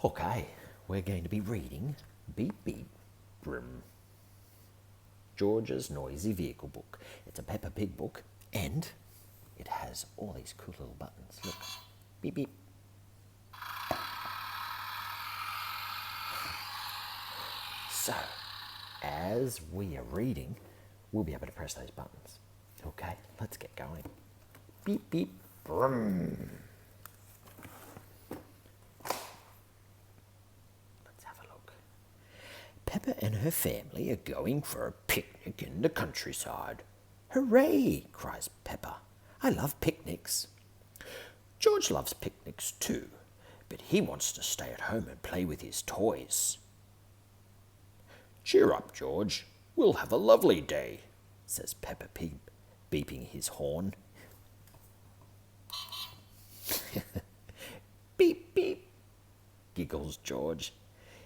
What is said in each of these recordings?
Okay, we're going to be reading Beep Beep Brrrm, George's Noisy Vehicle book. It's a Peppa Pig book and it has all these cool little buttons. Look, beep beep. So, as we are reading, we'll be able to press those buttons. Okay, let's get going. Beep beep brrrm. Peppa and her family are going for a picnic in the countryside. Hooray, cries Peppa. I love picnics. George loves picnics too, but he wants to stay at home and play with his toys. Cheer up, George. We'll have a lovely day, says Peppa Pig, beeping his horn. Beep, beep, giggles George.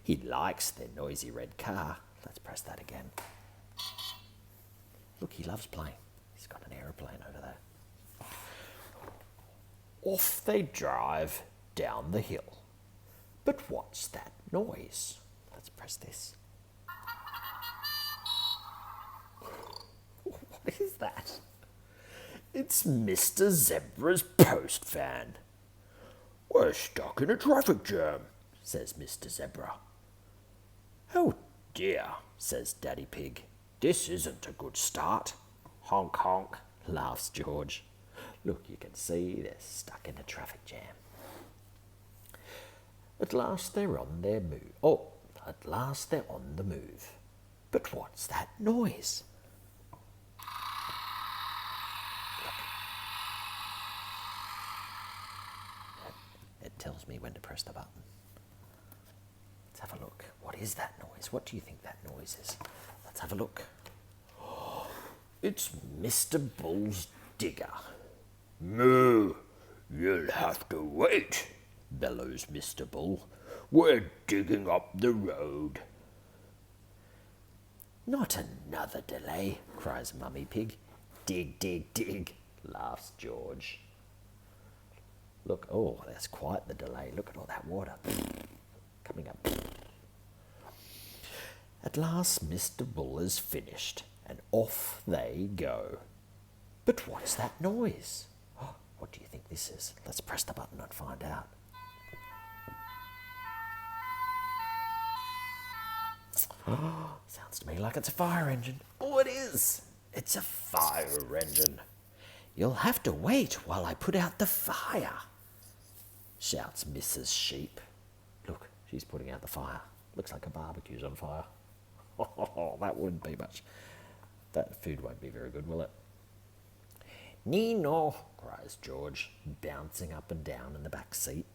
He likes their noisy red car. Let's press that again. Look, he loves playing. He's got an aeroplane over there. Off they drive down the hill. But what's that noise? Let's press this. What is that? It's Mr. Zebra's post van. We're stuck in a traffic jam, says Mr. Zebra. Oh dear, says Daddy Pig. This isn't a good start. Honk honk, laughs George. Look, you can see they're stuck in a traffic jam. At last they're on their move. Oh, at last they're on the move. But what's that noise? Look. It tells me when to press the button. Let's have a look. What is that noise? What do you think that noise is? Let's have a look. Oh, it's Mr. Bull's digger. Moo! You'll have to wait, bellows Mr. Bull. We're digging up the road. Not another delay, cries Mummy Pig. Dig, dig, dig, laughs George. Look, oh, that's quite the delay. Look at all that water coming up. At last Mr. Bull is finished, and off they go. But what's that noise? Oh, what do you think this is? Let's press the button and find out. Oh, sounds to me like it's a fire engine. Oh, it is. It's a fire engine. You'll have to wait while I put out the fire, shouts Mrs. Sheep. Look, she's putting out the fire. Looks like a barbecue's on fire. Oh, that wouldn't be much. That food won't be very good, will it? Nino, cries George, bouncing up and down in the back seat.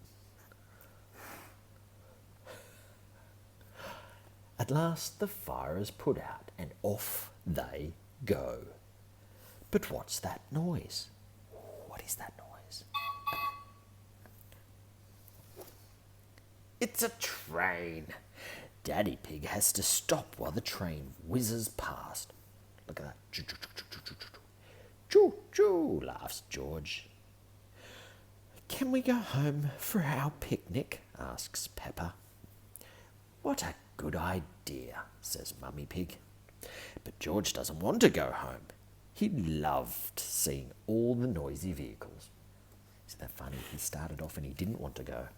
At last the fire is put out and off they go. But what's that noise? What is that noise? It's a train. Daddy Pig has to stop while the train whizzes past. Look at that. Choo, choo, laughs George. Can we go home for our picnic? Asks Peppa. What a good idea, says Mummy Pig. But George doesn't want to go home. He loved seeing all the noisy vehicles. Isn't that funny? He started off and he didn't want to go.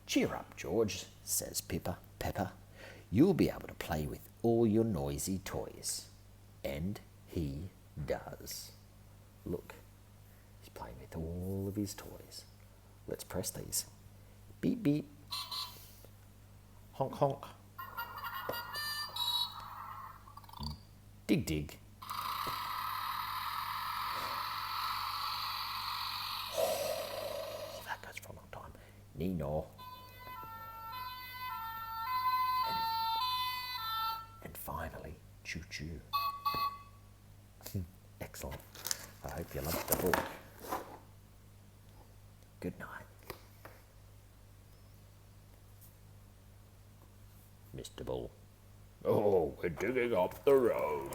Cheer up, George, says Peppa. You'll be able to play with all your noisy toys. And he does. Look, he's playing with all of his toys. Let's press these. Beep, beep. Honk, honk. Dig, dig. Oh, that goes for a long time. Nino. And finally, choo choo. Excellent. I hope you loved the book. Good night. Mr. Bull. Oh, we're digging up the road.